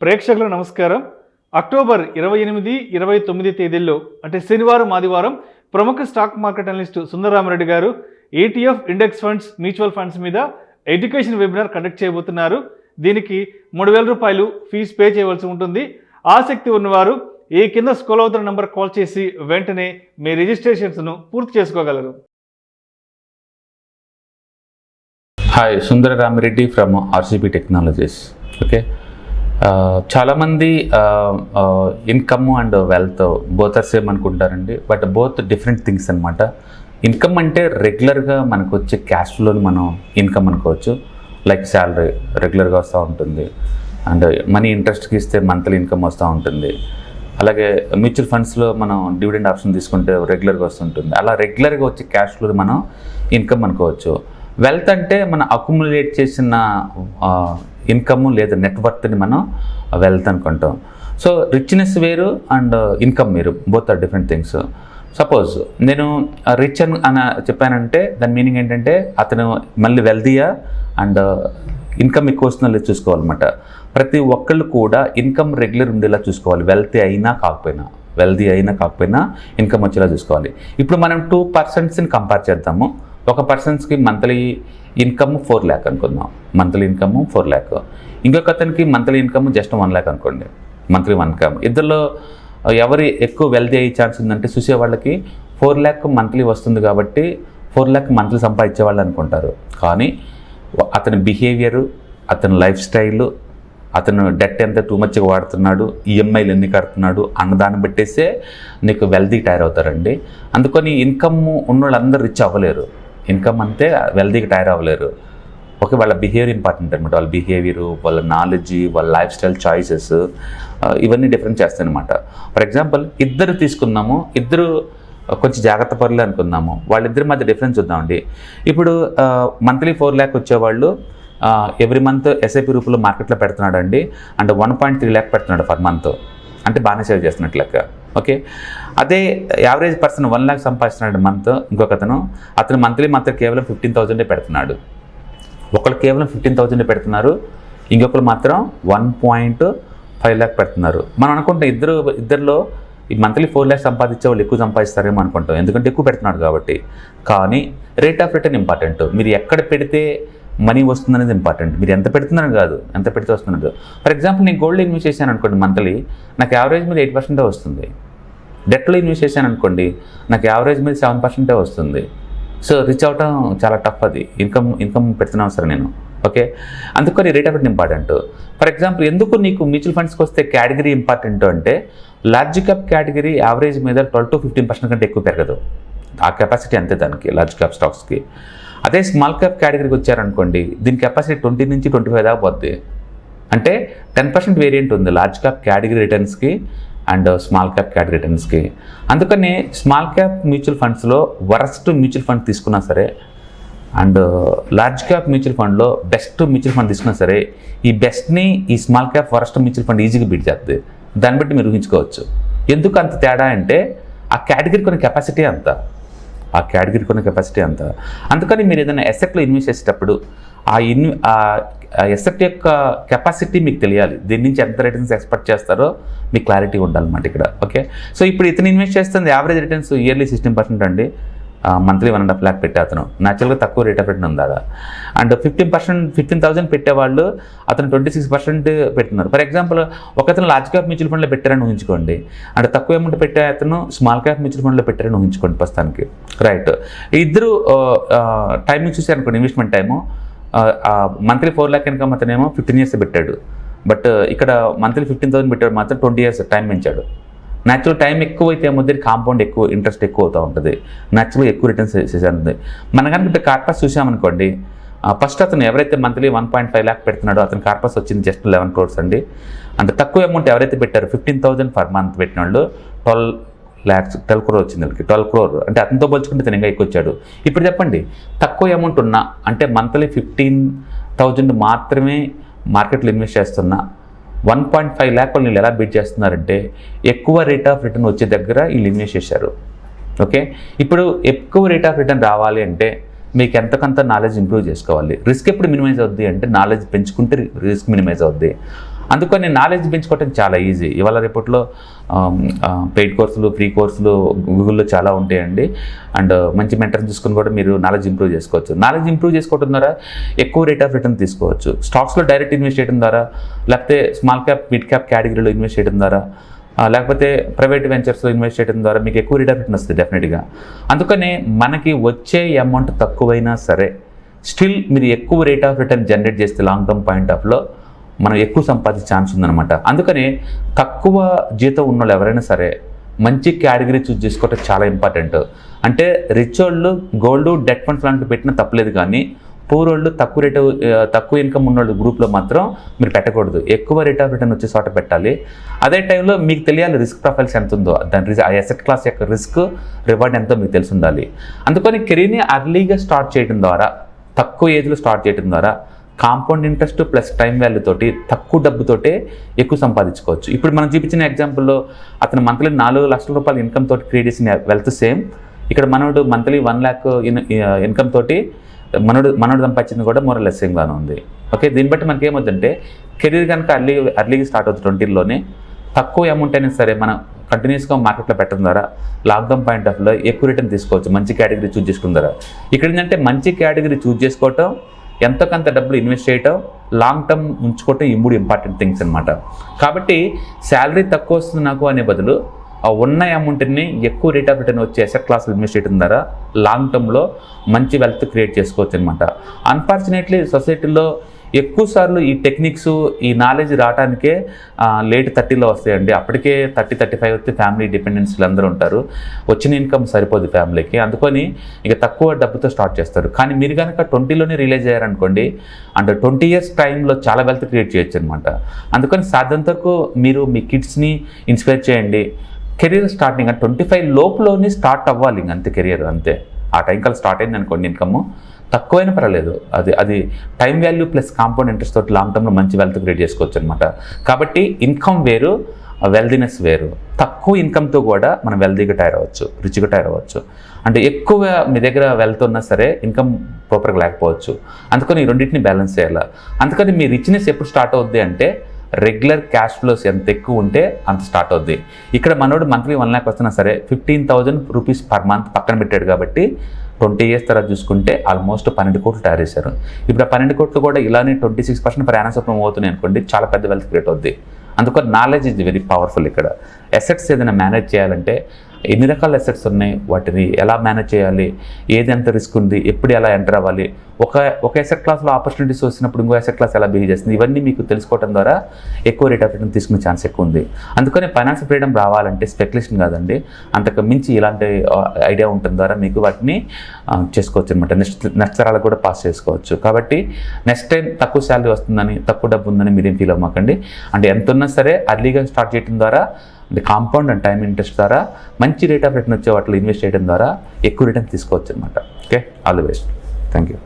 ప్రేక్షకులకు నమస్కారం. అక్టోబర్ 28, 29 తేదీల్లో అంటే శనివారం, ఆదివారం ప్రముఖ స్టాక్ మార్కెట్ అనలిస్ట్ సుందరరామరెడ్డి గారు ETF index funds, mutual funds మీద ఎడ్యుకేషన్ వెబినార్ కండక్ట్ చేయబోతున్నారు. దీనికి 3000 రూపాయలు ఫీజు పే చేయవలసి ఉంటుంది. ఆసక్తి ఉన్నవారు ఈ కింద స్క్రోల్ అవుతున్న నంబర్ కాల్ చేసి వెంటనే మీ రిజిస్ట్రేషన్స్ను పూర్తి చేసుకోగలరు. Hi, Sundararamareddy from RCP technologies. Okay, చాలామంది income and wealth both are same అనుకుంటారండి. బట్ బోత్ డిఫరెంట్ థింగ్స్ అనమాట. ఇన్కమ్ అంటే రెగ్యులర్గా మనకు వచ్చే క్యాష్ ఫ్లోని మనం ఇన్కమ్ అనుకోవచ్చు. లైక్ శాలరీ రెగ్యులర్గా వస్తూ ఉంటుంది, అండ్ మనీ ఇంట్రెస్ట్కి ఇస్తే మంత్లీ ఇన్కమ్ వస్తూ ఉంటుంది. అలాగే మ్యూచువల్ ఫండ్స్లో మనం డివిడెండ్ ఆప్షన్ తీసుకుంటే రెగ్యులర్గా వస్తుంటుంది. అలా రెగ్యులర్గా వచ్చే క్యాష్ ఫ్లోని మనం ఇన్కమ్ అనుకోవచ్చు. వెల్త్ అంటే మనం అక్యుములేట్ చేసిన ఇన్కమ్ లేదా నెట్వర్త్ని మనం వెల్త్ అనుకుంటాం. సో రిచ్నెస్ వేరు అండ్ ఇన్కమ్ వేరు, both are different things. Suppose నేను రిచ్ అని చెప్పానంటే దాని మీనింగ్ ఏంటంటే అతను మళ్ళీ వెల్తీయా అండ్ ఇన్కమ్ ఎక్కువ వస్తుందో లేదు చూసుకోవాలన్నమాట. ప్రతి ఒక్కళ్ళు కూడా ఇన్కమ్ రెగ్యులర్ ఉండేలా చూసుకోవాలి. వెల్తీ అయినా కాకపోయినా ఇన్కమ్ వచ్చేలా చూసుకోవాలి. ఇప్పుడు మనం 2 పర్సన్స్ని కంపేర్ చేద్దాము. ఒక పర్సన్స్కి మంత్లీ ఇన్కమ్ 4 lakh అనుకుందాం. Monthly income 4 lakh. ఇంకొక అతనికి మంత్లీ ఇన్కమ్ జస్ట్ 1 lakh అనుకోండి. మంత్లీ ఇన్కమ్ ఇద్దరిలో ఎవరి ఎక్కువ వెల్తీ అయ్యే ఛాన్స్ ఉందంటే చూసే వాళ్ళకి 4 lakh మంత్లీ వస్తుంది కాబట్టి 4 lakh మంత్లీ సంపాదించే వాళ్ళు అనుకుంటారు. కానీ అతని బిహేవియరు, అతని లైఫ్ స్టైలు, అతను డెట్ ఎంత టూ మచ్గా వాడుతున్నాడు, ఈఎంఐలు ఎన్ని కడుతున్నాడు అన్నదాన్ని పెట్టేసే నీకు వెల్తీకి టైర్ అవుతారండి. అందుకని ఇన్కమ్ ఉన్న వాళ్ళందరూ రిచ్ అవ్వలేరు. ఇన్కమ్ అంతే వెల్తీకి టైర్ అవ్వలేరు. ఓకే, వాళ్ళ బిహేవియర్ ఇంపార్టెంట్ అనమాట. వాళ్ళ బిహేవియరు, వాళ్ళ నాలెడ్జి, వాళ్ళ లైఫ్ స్టైల్ చాయిసెస్ ఇవన్నీ డిఫరెంట్ చేస్తాయి అనమాట. ఫర్ ఎగ్జాంపుల్ ఇద్దరు తీసుకున్నాము, ఇద్దరు కొంచెం జాగ్రత్త పరులే అనుకుందాము. వాళ్ళిద్దరి మధ్య డిఫరెన్స్ చూద్దామండి. ఇప్పుడు మంత్లీ 4 lakh వచ్చేవాళ్ళు ఎవ్రీ మంత్ SIP రూపంలో మార్కెట్లో పెడుతున్నాడు అండి. అండ్ 1.3 lakh పెడుతున్నాడు పర్ మంత్. అంటే బాగానే సేవ్ చేస్తున్నట్లు లెక్క. ఓకే, అదే యావరేజ్ పర్సన్ 1 lakh సంపాదిస్తున్నాడు మంత్. ఇంకొక అతను మంత్లీ కేవలం 15,000 పెడుతున్నాడు. ఒకళ్ళు కేవలం 15,000 పెడుతున్నారు, ఇంకొకరు మాత్రం 1.5 lakh పెడుతున్నారు. మనం అనుకుంటాం ఇద్దరిలో ఈ మంత్లీ 4 lakh సంపాదించే వాళ్ళు ఎక్కువ సంపాదిస్తారేమో అనుకుంటాం, ఎందుకంటే ఎక్కువ పెడుతున్నాడు కాబట్టి. కానీ రేట్ ఆఫ్ రిటర్న్ ఇంపార్టెంట్. మీరు ఎక్కడ పెడితే మనీ వస్తుందనేది ఇంపార్టెంట్. మీరు ఎంత పెడుతున్నారని కాదు, ఎంత పెడితే వస్తున్నది. ఫర్ ఎగ్జాంపుల్ నేను గోల్డ్ ఇన్వెస్ట్ చేశాను అనుకోండి, మంత్లీ నాకు యావరేజ్ మీద 8% వస్తుంది. డెట్లో ఇన్వెస్ట్ చేశాను అనుకోండి, నాకు యావరేజ్ మీద 7% వస్తుంది. సో రిచ్ అవటం చాలా టఫ్. అది ఇన్కమ్ పెడుతున్నాం సరే నేను. ఓకే, అందుకని rate of return important. For example ఎందుకు నీకు మ్యూచువల్ ఫండ్స్కి వస్తే కేటగిరీ ఇంపార్టెంట్ అంటే, లార్జ్ క్యాప్ కేటగిరీ యావరేజ్ మీద 12 to 15% కంటే ఎక్కువ పెరగదు. ఆ కెపాసిటీ అంతే దానికి, లార్జ్ క్యాప్ స్టాక్స్కి. అదే స్మాల్ క్యాప్ కేటగిరీకి వచ్చారనుకోండి, దీని కెపాసిటీ 20 నుంచి 25 దాకా పోద్ది. అంటే 10% వేరియంట్ ఉంది లార్జ్ క్యాప్ కేటగిరీ రిటర్న్స్కి అండ్ స్మాల్ క్యాప్ కేటగిరీ రిటర్న్స్కి. అందుకని స్మాల్ క్యాప్ మ్యూచువల్ ఫండ్స్లో వరస్ట్ మ్యూచువల్ ఫండ్ తీసుకున్నా సరే, అండ్ లార్జ్ క్యాప్ మ్యూచువల్ ఫండ్లో బెస్ట్ మ్యూచువల్ ఫండ్ తీసుకున్నా సరే, ఈ బెస్ట్ని ఈ small cap worst mutual fund ఈజీగా బీట్ చేస్తుంది. దాన్ని బట్టి మీరు ఊహించుకోవచ్చు ఎందుకు అంత తేడా అంటే, ఆ కేటగిరీ కొన్ని కెపాసిటీ అంత. అందుకని మీరు ఏదైనా ఎసెట్లో ఇన్వెస్ట్ చేసేటప్పుడు ఆ ఎసెట్ యొక్క కెపాసిటీ మీకు తెలియాలి. దీని నుంచి ఎంత రిటర్న్స్ ఎక్స్పెక్ట్ చేస్తారో మీకు క్లారిటీ ఉండాలన్నమాట ఇక్కడ. ఓకే, సో ఇప్పుడు ఇతను ఇన్వెస్ట్ చేస్తుంది యావరేజ్ రిటర్న్స్ ఇయర్లీ 16% అండి. మంత్లీ 1.5 lakh పెట్టే అతను న్యాచురల్గా తక్కువ రేట్ ఆఫ్ రిటర్న్ ఉందా. అండ్ 15,000 పెట్టేవాళ్ళు అతను 26% పెడుతున్నారు. ఫర్ ఎగ్జాంపుల్ ఒకతను లార్జ్ క్యాప్ మ్యూచువల్ ఫండ్లో పెట్టారని ఊహించుకోండి, అండ్ తక్కువ అమౌంట్ పెట్టే అతను స్మాల్ క్యాప్ మ్యూచువల్ ఫండ్లో పెట్టారని ఊహించుకోండి ప్రస్తుతానికి. రైట్, ఇద్దరు టైమింగ్ చూసారనుకోండి, investment time monthly 4 lakh income అతనేమో 15 years పెట్టాడు. బట్ ఇక్కడ మంత్లీ 15,000 పెట్టాడు మాత్రం 20 years టైం పెంచాడు. న్యాచురల్ టైం ఎక్కువ అయితే ఏమవుతుంది, కాంపౌండ్ ఎక్కువ ఇంట్రెస్ట్ ఎక్కువ అవుతూ ఉంటుంది. న్యాచురల్గా ఎక్కువ రిటర్న్స్ చేసేది. మనం కనుక కార్పస్ చూసామనుకోండి, ఫస్ట్ అతను ఎవరైతే మంత్లీ 1.5 lakh పెడుతున్నాడో అతని కార్పస్ వచ్చింది జస్ట్ 11 crores అండి. అంటే తక్కువ అమౌంట్ ఎవరైతే పెట్టారో 15,000 పర్ మంత్ పెట్టిన వాళ్ళు 12 crore వచ్చింది వాళ్ళకి. 12 crore అంటే అతనితో పోల్చుకుంటే తను ఇంకా ఎక్కువ వచ్చాడు. ఇప్పుడు చెప్పండి, తక్కువ అమౌంట్ ఉన్నా అంటే మంత్లీ 15,000 మాత్రమే మార్కెట్లో ఇన్వెస్ట్ చేస్తున్నా 1.5 lakh వాళ్ళు ఎలా బీట్ చేస్తున్నారంటే, ఎక్కువ రేట్ ఆఫ్ రిటర్న్ వచ్చే దగ్గర వీళ్ళు ఇన్వెస్ట్ చేశారు. ఓకే, ఇప్పుడు ఎక్కువ రేట్ ఆఫ్ రిటర్న్ రావాలి అంటే మీకు ఎంతకంత నాలెడ్జ్ ఇంప్రూవ్ చేసుకోవాలి. రిస్క్ ఎప్పుడు మినిమైజ్ అవుద్ది అంటే నాలెడ్జ్ పెంచుకుంటే రిస్క్ మినిమైజ్ అవుద్ది. అందుకని నాలెడ్జ్ పెంచుకోవటం చాలా ఈజీ. ఇవాళ రేపట్లో పెయిడ్ కోర్సులు, ఫ్రీ కోర్సులు గూగుల్లో చాలా ఉంటాయండి. అండ్ మంచి మెంటర్ని చూసుకుని కూడా మీరు నాలెడ్జ్ ఇంప్రూవ్ చేసుకోవచ్చు. నాలెడ్జ్ ఇంప్రూవ్ చేసుకోవడం ద్వారా ఎక్కువ రేట్ ఆఫ్ రిటర్న్ తీసుకోవచ్చు. స్టాక్స్లో డైరెక్ట్ ఇన్వెస్ట్ చేయడం ద్వారా, లేకపోతే స్మాల్ క్యాప్, మిడ్ క్యాప్ కేటగిరీలో ఇన్వెస్ట్ చేయడం ద్వారా, లేకపోతే ప్రైవేట్ వెంచర్స్లో ఇన్వెస్ట్ చేయడం ద్వారా మీకు ఎక్కువ రేట్ ఆఫ్ రిటర్న్ వస్తుంది డెఫినెట్గా. అందుకని మనకి వచ్చే అమౌంట్ తక్కువైనా సరే స్టిల్ మీరు ఎక్కువ రేట్ ఆఫ్ రిటర్న్ జనరేట్ చేస్తే లాంగ్ టర్మ్ పాయింట్ ఆఫ్లో మనం ఎక్కువ సంపాదించే ఛాన్స్ ఉందన్నమాట. అందుకని తక్కువ జీతం ఉన్న వాళ్ళు ఎవరైనా సరే మంచి కేటగిరీ చూస్ చేసుకోవటం చాలా ఇంపార్టెంట్. అంటే రిచ్ వాళ్ళు గోల్డ్, డెట్ ఫండ్స్ లాంటివి పెట్టినా తప్పలేదు, కానీ పూర్ వాళ్ళు తక్కువ ఇన్కమ్ ఉన్నోళ్ళు గ్రూప్లో మాత్రం మీరు పెట్టకూడదు. ఎక్కువ రేట్ ఆఫ్ రిటర్న్ వచ్చే చోట పెట్టాలి. అదే టైంలో మీకు తెలియాలి రిస్క్ ప్రొఫైల్స్ ఎంత ఉందో, దాని ఆ అసెట్ క్లాస్ యొక్క రిస్క్ రివార్డ్ ఎంతో మీకు తెలిసి ఉండాలి. అందుకని కెరీర్ని అర్లీగా స్టార్ట్ చేయడం ద్వారా, తక్కువ ఏజ్లో స్టార్ట్ చేయడం ద్వారా compound interest plus time value తోటి తక్కువ డబ్బుతోటే ఎక్కువ సంపాదించుకోవచ్చు. ఇప్పుడు మనం చూపించిన ఎగ్జాంపుల్లో అతను మంత్లీ 4 లక్షల రూపాయల ఇన్కమ్ తోటి క్రియేట్ చేసిన వెల్త్ సేమ్. ఇక్కడ మనోడు మంత్లీ 1 lakh ఇన్కమ్ తోటి మనోడు సంపాదించింది కూడా మోర్ లెస్ సేమ్గానే ఉంది. ఓకే, దీన్ని బట్టి మనకి ఏమవుతుందంటే కెరీర్ కనుక అర్లీగా స్టార్ట్ అవుతుంది 20లోనే, తక్కువ అమౌంట్ అయినా సరే మనం కంటిన్యూస్గా మార్కెట్లో పెట్టడం ద్వారా లాక్డౌన్ పాయింట్ ఆఫ్ లో ఎక్కువ రిటర్న్ తీసుకోవచ్చు మంచి కేటగిరీ చూస్ చేసుకున్న ద్వారా. ఇక్కడ ఏంటంటే మంచి కేటగిరీ చూస్ చేసుకోవటం, ఎంతో కొంత డబ్బులు ఇన్వెస్ట్ చేయటం, లాంగ్ టర్మ్ ఉంచుకోవటం, ఈ 3 ఇంపార్టెంట్ థింగ్స్ అనమాట. కాబట్టి శాలరీ తక్కువ వస్తుంది నాకు అనే బదులు ఆ ఉన్న అమౌంట్ని ఎక్కువ రేట్ ఆఫ్ రిటర్న్ వచ్చే అసెట్ క్లాస్లో ఇన్వెస్ట్ చేయడం ద్వారా లాంగ్ టర్మ్లో మంచి వెల్త్ క్రియేట్ చేసుకోవచ్చు అనమాట. అన్ఫార్చునేట్లీ సొసైటీలో ఎక్కువ సార్లు ఈ టెక్నిక్స్, ఈ నాలెడ్జ్ రావడానికే లేట్ 30లో వస్తాయండి. అప్పటికే 30-35 వస్తే ఫ్యామిలీ డిపెండెన్స్లు అందరూ ఉంటారు, వచ్చిన ఇన్కమ్ సరిపోదు ఫ్యామిలీకి. అందుకని ఇక తక్కువ డబ్బుతో స్టార్ట్ చేస్తారు. కానీ మీరు కనుక 20లోనే రిలీజ్ అయ్యారనుకోండి, అంటే 20 years టైంలో చాలా వెల్త్ క్రియేట్ చేయొచ్చు అనమాట. అందుకని సాధ్యంత వరకు మీరు మీ కిడ్స్ని ఇన్స్పైర్ చేయండి. కెరీర్ స్టార్టింగ్ 25 లోపులోనే స్టార్ట్ అవ్వాలి, అంతే కెరియర్ అంతే. ఆ టైం కల్లా స్టార్ట్ అయింది అనుకోండి ఇన్కమ్, తక్కువైనా పర్వాలేదు, అది time value plus compound interest తోటి లాంగ్ టర్మ్లో మంచి వెల్త్ క్రియేట్ చేసుకోవచ్చు అనమాట. కాబట్టి ఇన్కమ్ వేరు, వెల్దీనెస్ వేరు. తక్కువ ఇన్కమ్తో కూడా మనం వెల్దీగా తయారవచ్చు, రిచ్గా తయారవచ్చు. అంటే ఎక్కువ మీ దగ్గర వెల్త్ ఉన్నా సరే ఇన్కమ్ ప్రాపర్గా లేకపోవచ్చు. అందుకని ఈ రెండింటిని బ్యాలెన్స్ చేయాలి. అందుకని మీ రిచ్నెస్ ఎప్పుడు స్టార్ట్ అవుద్ది అంటే రెగ్యులర్ క్యాష్ ఫ్లోస్ ఎంత ఎక్కువ ఉంటే అంత స్టార్ట్ అవుద్ది. ఇక్కడ మనోడు మంత్లీ 1 lakh వస్తున్నా సరే 15,000 రూపీస్ పర్ మంత్ పక్కన పెట్టాడు కాబట్టి 20 years తర్వాత చూసుకుంటే ఆల్మోస్ట్ 12 కోట్లు తయారు చేశారు. ఇప్పుడు ఆ 12 కోట్లు కూడా ఇలానే 26% per annum చొప్పున అవుతున్నాయి అనుకోండి, చాలా పెద్ద వెల్త్ క్రియేట్ అవుద్ది. అందుకని నాలెడ్జ్ ఇస్ వెరీ పవర్ఫుల్. ఇక్కడ అసెట్స్ ఏదైనా మేనేజ్ చేయాలంటే ఎన్ని రకాల అసెట్స్ ఉన్నాయి, వాటిని ఎలా మేనేజ్ చేయాలి, ఏది ఎంత రిస్క్ ఉంది, ఎప్పుడు ఎలా ఎంటర్ అవ్వాలి, ఒక అసెట్ క్లాస్లో ఆపర్చునిటీస్ వచ్చినప్పుడు ఇంకో అసెట్ క్లాస్ ఎలా బిహేవ్ చేస్తుంది, ఇవన్నీ మీకు తెలుసుకోవడం ద్వారా ఎక్కువ రేట్ ఆఫ్ రిటర్న్ తీసుకునే ఛాన్స్ ఎక్కువ ఉంది. అందుకని ఫైనాన్షియల్ ఫ్రీడమ్ రావాలంటే స్పెక్యులేషన్ కాదండి, అంతకు మించి ఇలాంటి ఐడియా ఉండటం ద్వారా మీకు వాటిని చేసుకోవచ్చు అనమాట. నెక్స్ట్ తరాలకు కూడా పాస్ చేసుకోవచ్చు. కాబట్టి నెక్స్ట్ టైం తక్కువ శాలరీ వస్తుందని, తక్కువ డబ్బు ఉందని మీరేం ఫీల్ అవ్వకండి. అంటే ఎంత ఉన్నా సరే అర్లీగా స్టార్ట్ చేయడం ద్వారా, అంటే కాంపౌండ్ అండ్ టైం ఇంట్రెస్ట్ ద్వారా మంచి రేట్ ఆఫ్ రిటర్న్ వచ్చే వాటిలో ఇన్వెస్ట్ చేయడం ద్వారా ఎక్కువ రిటర్న్ తీసుకోవచ్చు అనమాట. Okay, all the best. Thank you.